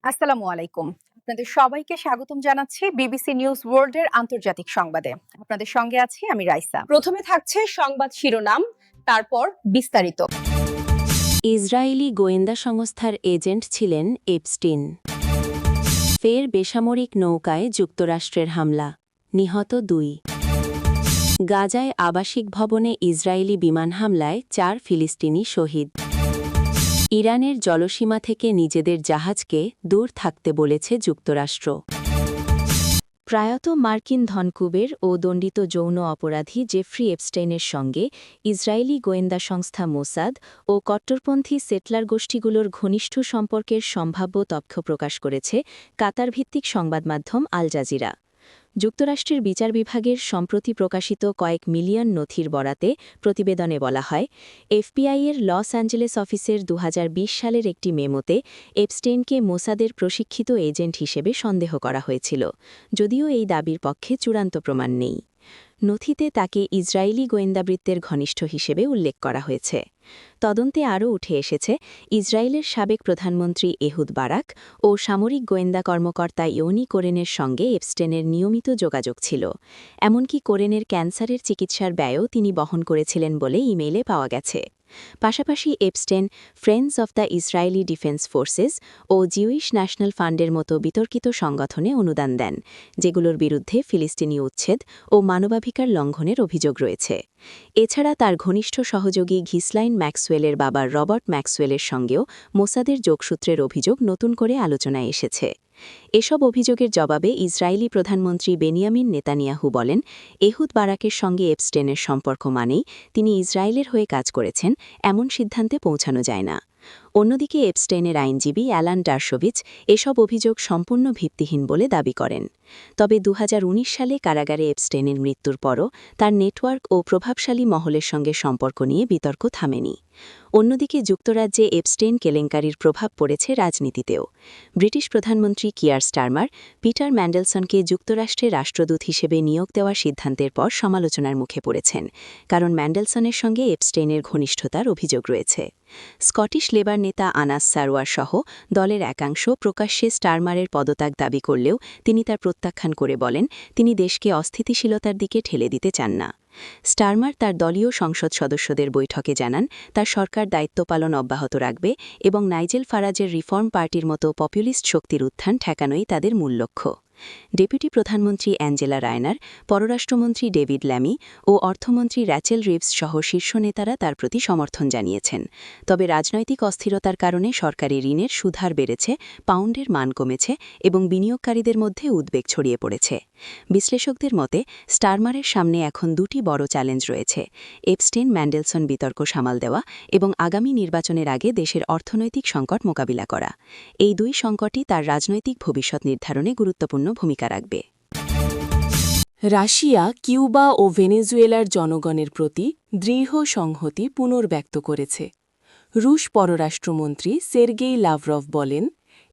আসসালামু আলাইকুম। আপনাদের সবাইকে স্বাগতম জানাচ্ছি বিবিসি নিউজ ওয়ার্ল্ডের আন্তর্জাতিক সংবাদে। আপনাদের সঙ্গে আছি আমি রাইসা। প্রথমে থাকছে সংবাদ শিরোনাম, তারপর বিস্তারিত। ইসরায়েলি গোয়েন্দা সংস্থার এজেন্ট ছিলেন এপস্টিন। ফের বেসামরিক নৌকায় যুক্তরাষ্ট্রের হামলা, নিহত 2। গাজায় আবাসিক ভবনে ইসরায়েলি বিমান হামলায় 4 ফিলিস্তিনি শহীদ। ইরানের জলসীমা থেকে নিজেদের জাহাজকে দূর থাকতে বলেছে যুক্তরাষ্ট্র। প্রয়াত মার্কিন ধনকুবের ও দণ্ডিত যৌন অপরাধী জেফ্রি এপস্টেইনের সঙ্গে ইসরায়েলি গোয়েন্দা সংস্থা মোসাদ ও কট্টরপন্থী সেটলার গোষ্ঠীগুলোর ঘনিষ্ঠ সম্পর্কের সম্ভাব্য তথ্য প্রকাশ করেছে কাতারভিত্তিক সংবাদমাধ্যম আল জাজিরা। যুক্তরাষ্ট্রের বিচার বিভাগের সম্প্রতি প্রকাশিত কয়েক মিলিয়ন নথির বরাতে প্রতিবেদনে বলা হয়, এফবিআইয়ের লস অ্যাঞ্জেলেস অফিসের 2020 সালের একটি মেমোতে এপস্টেইনকে মোসাদের প্রশিক্ষিত এজেন্ট হিসেবে সন্দেহ করা হয়েছিল, যদিও এই দাবির পক্ষে চূড়ান্ত প্রমাণ নেই। নথিতে তাকে ইসরায়েলি গোয়েন্দাবৃত্তের ঘনিষ্ঠ হিসেবে উল্লেখ করা হয়েছে। তদন্তে আরও উঠে এসেছে, ইসরায়েলের সাবেক প্রধানমন্ত্রী এহুদ বারাক ও সামরিক গোয়েন্দা কর্মকর্তা ইয়োনি কোরেনের সঙ্গে এপস্টেইনের নিয়মিত যোগাযোগ ছিল। এমনকি কোরেনের ক্যান্সারের চিকিৎসার ব্যয়ও তিনি বহন করেছিলেন বলে ইমেইলে পাওয়া গেছে। পাশাপাশি Epstein Friends of the Israeli Defense Forces ও জিউইশ ন্যাশনাল ফান্ডের মতো বিতর্কিত সংগঠনে অনুদান দেন, যেগুলোর বিরুদ্ধে ফিলিস্তিনি উচ্ছেদ ও মানবাধিকার লঙ্ঘনের অভিযোগ রয়েছে। এছাড়া তার ঘনিষ্ঠ সহযোগী ঘিসলাইন ম্যাক্সওয়েলের বাবা রবার্ট ম্যাক্সওয়েলের সঙ্গেও মোসাদের যোগসূত্রের অভিযোগ নতুন করে আলোচনায় এসেছে। এসব অভিযোগের জবাবে ইসরায়েলি প্রধানমন্ত্রী বেনিয়ামিন নেতানিয়াহু বলেন, এহুদ বারাকের সঙ্গে এপস্টেইনের সম্পর্ক মানেই তিনি ইসরায়েলের হয়ে কাজ করেছেন, এমন সিদ্ধান্তে পৌঁছানো যায় না। অন্যদিকে এপস্টেইনের আইনজীবী অ্যালান ডারশোভিচ এসব অভিযোগ সম্পূর্ণ ভিত্তিহীন বলে দাবি করেন। তবে 2019 সালে কারাগারে এপস্টেইনের মৃত্যুর পরও তার নেটওয়ার্ক ও প্রভাবশালী মহলের সঙ্গে সম্পর্ক নিয়ে বিতর্ক থামেনি। অন্যদিকে যুক্তরাজ্যে এপস্টেইন কেলেঙ্কারির প্রভাব পড়েছে রাজনীতিতেও। ব্রিটিশ প্রধানমন্ত্রী কিয়ার স্টারমার পিটার ম্যান্ডেলসনকে যুক্তরাষ্ট্রের রাষ্ট্রদূত হিসেবে নিয়োগ দেওয়ার সিদ্ধান্তের পর সমালোচনার মুখে পড়েছেন, কারণ ম্যান্ডেলসনের সঙ্গে এপস্টেইনের ঘনিষ্ঠতার অভিযোগ রয়েছে। স্কটিশ লেবার নেতা আনাস সারওয়ার সহ দলের একাংশ প্রকাশ্যে স্টারমারের পদত্যাগ দাবি করলেও তিনি তার প্রত্যাখ্যান করে বলেন, তিনি দেশকে অস্থিতিশীলতার দিকে ঠেলে দিতে চান না। স্টারমার তার দলীয় সংসদ সদস্যদের বৈঠকে জানান, তার সরকার দায়িত্ব পালন অব্যাহত রাখবে এবং নাইজেল ফারাজের রিফর্ম পার্টির মতো পপুলিস্ট শক্তির উত্থান ঠেকানোই তাদের মূল লক্ষ্য। ডেপুটি প্রধানমন্ত্রী অ্যাঞ্জেলা রায়নার, পররাষ্ট্রমন্ত্রী ডেভিড ল্যামি ও অর্থমন্ত্রী র্যাচেল রিভস সহ শীর্ষ নেতারা তার প্রতি সমর্থন জানিয়েছেন। তবে রাজনৈতিক অস্থিরতার কারণে সরকারি ঋণের সুদহার বেড়েছে, পাউন্ডের মান কমেছে এবং বিনিয়োগকারীদের মধ্যে উদ্বেগ ছড়িয়ে পড়েছে। বিশ্লেষকদের মতে, স্টারমারের সামনে এখন দুটি বড় চ্যালেঞ্জ রয়েছে: এপস্টেইন ম্যান্ডেলসন বিতর্ক সামাল দেওয়া এবং আগামী নির্বাচনের আগে দেশের অর্থনৈতিক সংকট মোকাবিলা করা। এই দুই সংকটই তার রাজনৈতিক ভবিষ্যৎ নির্ধারণে গুরুত্বপূর্ণ ভূমিকা রাখবে। রাশিয়া কিউবা ও ভেনেজুয়েলার জনগণের প্রতি দৃঢ় সংহতি পুনর্ব্যক্ত করেছে। রুশ পররাষ্ট্রমন্ত্রী সের্গেই লাভরভ বলেন,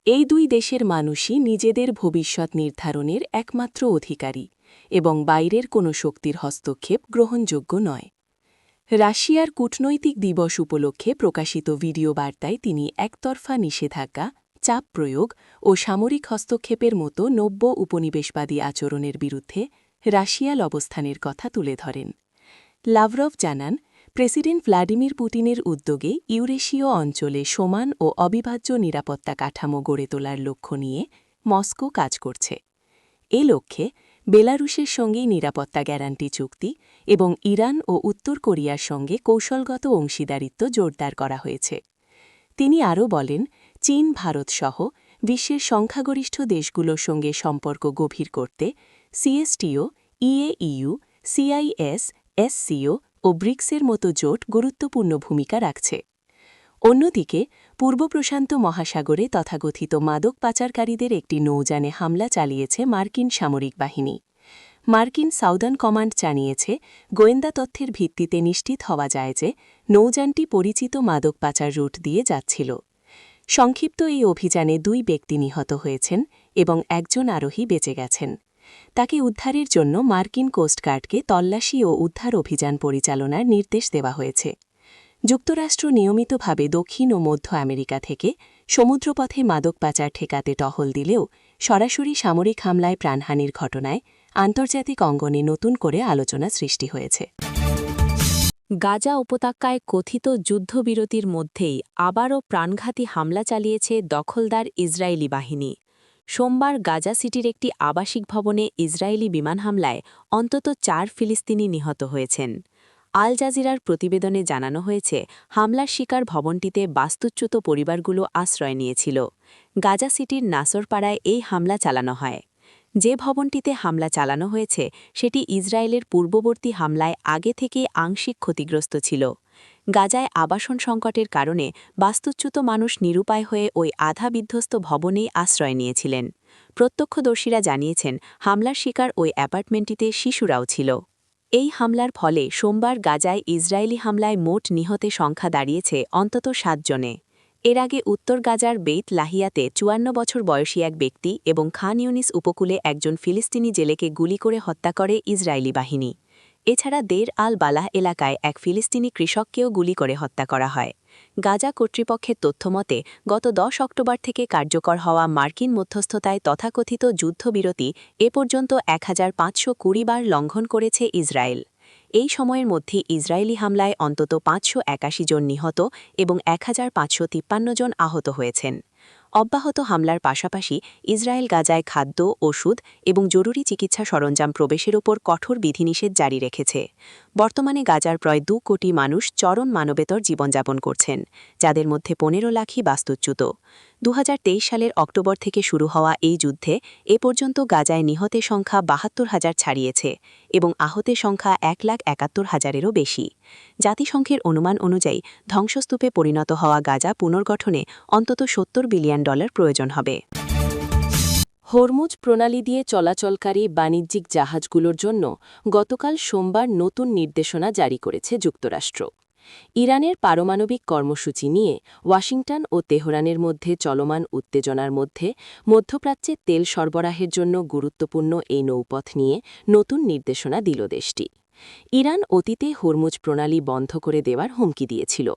এই দুই দেশের মানুষই নিজেদের ভবিষ্যৎ নির্ধারণের একমাত্র অধিকারী এবং বাইরের কোনো শক্তির হস্তক্ষেপ গ্রহণযোগ্য নয়। রাশিয়ার কূটনৈতিক দিবস উপলক্ষে প্রকাশিত ভিডিও বার্তায় তিনি একতরফা নিষেধাজ্ঞা, চাপ প্রয়োগ ও সামরিক হস্তক্ষেপের মতো নব্য উপনিবেশবাদী আচরণের বিরুদ্ধে রাশিয়ার অবস্থানের কথা তুলে ধরেন। লাভরভ জানান, প্রেসিডেন্ট ভ্লাদিমির পুতিনের উদ্যোগে ইউরেশীয় অঞ্চলে সমান ও অবিভাজ্য নিরাপত্তা কাঠামো গড়ে তোলার লক্ষ্য নিয়ে মস্কো কাজ করছে। এ লক্ষ্যে বেলারুশের সঙ্গেই নিরাপত্তা গ্যারান্টি চুক্তি এবং ইরান ও উত্তর কোরিয়ার সঙ্গে কৌশলগত অংশীদারিত্ব জোরদার করা হয়েছে। তিনি আরও বলেন, চীন, ভারত সহ বিশ্বের সংখ্যাগরিষ্ঠ দেশগুলোর সঙ্গে সম্পর্ক গভীর করতে সিএসটিও, ইএইউ, সিআইএস, এসসিও ও ব্রিক্সের মতো জোট গুরুত্বপূর্ণ ভূমিকা রাখছে। অন্যদিকে পূর্ব প্রশান্ত মহাসাগরে তথাকথিত মাদক পাচারকারীদের একটি নৌযানে হামলা চালিয়েছে মার্কিন সামরিক বাহিনী। মার্কিন সাউদার্ন কমান্ড জানিয়েছে, গোয়েন্দা তথ্যের ভিত্তিতে নিশ্চিত হওয়া যায় যে নৌযানটি পরিচিত মাদক পাচার রুট দিয়ে যাচ্ছিল। সংক্ষিপ্ত এই অভিযানে 2 ব্যক্তি নিহত হয়েছেন এবং একজন আরোহী বেঁচে গেছেন। তাকে উদ্ধারের জন্য মার্কিন কোস্টগার্ডকে তল্লাশি ও উদ্ধার অভিযান পরিচালনার নির্দেশ দেওয়া হয়েছে। যুক্তরাষ্ট্র নিয়মিতভাবে দক্ষিণ ও মধ্য আমেরিকা থেকে সমুদ্রপথে মাদক পাচার ঠেকাতে টহল দিলেও সরাসরি সামরিক হামলায় প্রাণহানির ঘটনায় আন্তর্জাতিক অঙ্গনে নতুন করে আলোচনা সৃষ্টি হয়েছে। গাজা উপত্যকায় কথিত যুদ্ধবিরতির মধ্যেই আবারও প্রাণঘাতী হামলা চালিয়েছে দখলদার ইসরায়েলি বাহিনী। সোমবার গাজা সিটির একটি আবাসিক ভবনে ইসরায়েলি বিমান হামলায় অন্তত ৪ ফিলিস্তিনি নিহত হয়েছেন। আল জাজিরার প্রতিবেদনে জানানো হয়েছে, হামলার শিকার ভবনটিতে বাস্তুচ্যুত পরিবারগুলো আশ্রয় নিয়েছিল। গাজা সিটির নাসরপাড়ায় এই হামলা চালানো হয়। যে ভবনটিতে হামলা চালানো হয়েছে সেটি ইসরায়েলের পূর্ববর্তী হামলায় আগে থেকেই আংশিক ক্ষতিগ্রস্ত ছিল। গাজায় আবাসন সংকটের কারণে বাস্তুচ্যুত মানুষ নিরুপায় হয়ে ওই আধা বিধ্বস্ত ভবনেই আশ্রয় নিয়েছিলেন। প্রত্যক্ষদর্শীরা জানিয়েছেন, হামলার শিকার ওই অ্যাপার্টমেন্টটিতে শিশুরাও ছিল। এই হামলার ফলে সোমবার গাজায় ইসরায়েলি হামলায় মোট নিহতের সংখ্যা দাঁড়িয়েছে অন্তত ৭ জনে। এর আগে উত্তর গাজার বেইত লাহিয়াতে ৫৪ বছর বয়সী এক ব্যক্তি এবং খান ইউনিস উপকূলে একজন ফিলিস্তিনি জেলেকে গুলি করে হত্যা করে ইসরায়েলি বাহিনী। এছাড়া দের আল বালাহ এলাকায় এক ফিলিস্তিনি কৃষককেও গুলি করে হত্যা করা হয়। গাজা কর্তৃপক্ষের তথ্যমতে গত ১০ অক্টোবর থেকে কার্যকর হওয়া মার্কিন মধ্যস্থতায় তথাকথিত যুদ্ধবিরতি এ পর্যন্ত ১৫২০ বার লঙ্ঘন করেছে ইসরায়েল। এই সময়ের মধ্যে ইসরায়েলি হামলায় অন্তত ৫৮১ জন নিহত এবং ১৫৫৫ জন আহত হয়েছেন। অব্যাহত হামলার পাশাপাশি ইসরায়েল গাজায় খাদ্য, ওষুধ এবং জরুরি চিকিৎসা সরঞ্জাম প্রবেশের ওপর কঠোর বিধিনিষেধ জারি রেখেছে। বর্তমানে গাজার প্রায় ২ কোটি মানুষ চরম মানবেতর জীবনযাপন করছেন, যাদের মধ্যে ১৫ লাখই বাস্তুচ্যুত। ২০২৩ সালের অক্টোবর থেকে শুরু হওয়া এই যুদ্ধে এ পর্যন্ত গাজায় নিহতের সংখ্যা ৭২,০০০ ছাড়িয়েছে এবং আহতের সংখ্যা ১,৭১,০০০-এরও বেশি। জাতিসংঘের অনুমান অনুযায়ী ধ্বংসস্তূপে পরিণত হওয়া গাজা পুনর্গঠনে অন্তত $৭০ বিলিয়ন প্রয়োজন হবে। হরমুজ প্রণালী দিয়ে চলাচলকারী বাণিজ্যিক জাহাজগুলোর জন্য গতকাল সোমবার নতুন নির্দেশনা জারি করেছে যুক্তরাষ্ট্র। ইরানের পারমাণবিক কর্মসূচি নিয়ে ওয়াশিংটন ও তেহরানের মধ্যে চলমান উত্তেজনার মধ্যে মধ্যপ্রাচ্যে তেল সরবরাহের জন্য গুরুত্বপূর্ণ এই নৌপথ নিয়ে নতুন নির্দেশনা দিল দেশটি। ইরান অতীতে হরমুজ প্রণালী বন্ধ করে দেওয়ার হুমকি দিয়েছিল।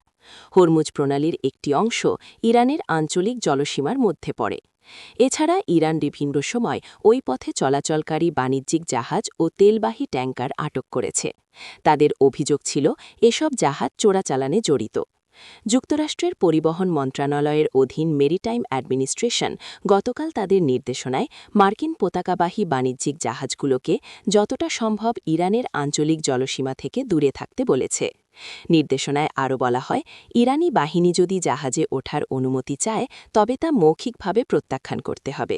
হরমুজ প্রণালীর একটি অংশ ইরানের আঞ্চলিক জলসীমার মধ্যে পড়ে। এছাড়া ইরান বিভিন্ন সময় ওই পথে চলাচলকারী বাণিজ্যিক জাহাজ ও তেলবাহী ট্যাঙ্কার আটক করেছে। তাদের অভিযোগ ছিল এসব জাহাজ চোরাচালানে জড়িত। যুক্তরাষ্ট্রের পরিবহন মন্ত্রণালয়ের অধীন মেরিটাইম অ্যাডমিনিস্ট্রেশন গতকাল তাদের নির্দেশনায় মার্কিন পতাকাবাহী বাণিজ্যিক জাহাজগুলোকে যতটা সম্ভব ইরানের আঞ্চলিক জলসীমা থেকে দূরে থাকতে বলেছে। নির্দেশনায় আরও বলা হয়, ইরানি বাহিনী যদি জাহাজে ওঠার অনুমতি চায় তবে তা মৌখিকভাবে প্রত্যাখ্যান করতে হবে।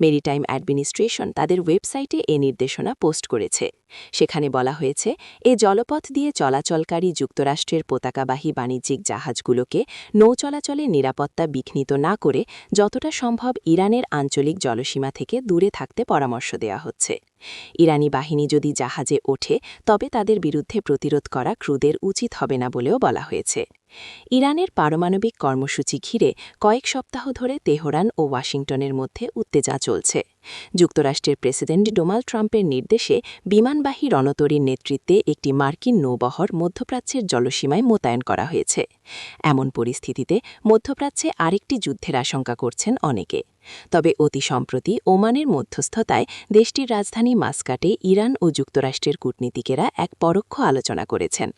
মেরিটাইম অ্যাডমিনিস্ট্রেশন তাদের ওয়েবসাইটে এ নির্দেশনা পোস্ট করেছে। সেখানে বলা হয়েছে, এ জলপথ দিয়ে চলাচলকারী যুক্তরাষ্ট্রের পতাকাবাহী বাণিজ্যিক জাহাজগুলোকে নৌ চলাচলে নিরাপত্তা বিঘ্নিত না করে যতটা সম্ভব ইরানের আঞ্চলিক জলসীমা থেকে দূরে থাকতে পরামর্শ দেওয়া হচ্ছে। ইরানি বাহিনী যদি জাহাজে ওঠে তবে তাদের বিরুদ্ধে প্রতিরোধ করা ক্রুদের উচিত হবে না বলেও বলা হয়েছে। ইরানের পারমাণবিক কর্মসূচি ঘিরে কয়েক সপ্তাহ ধরে তেহরান ও ওয়াশিংটনের মধ্যে উত্তেজনা চলছে। যুক্তরাষ্ট্রের প্রেসিডেন্ট ডোনাল্ড ট্রাম্পের নির্দেশে বিমানবাহী রণতরীর নেতৃত্বে একটি মার্কিন নৌবহর মধ্যপ্রাচ্যের জলসীমায় মোতায়েন করা হয়েছে। এমন পরিস্থিতিতে মধ্যপ্রাচ্যে আরেকটি যুদ্ধের আশঙ্কা করছেন অনেকে। তবে অতি সম্প্রতি ওমানের মধ্যস্থতায় দেশটির রাজধানী মাস্কাটে ইরান ও যুক্তরাষ্ট্রের কূটনীতিকেরা এক পরোক্ষ আলোচনা করেছেন।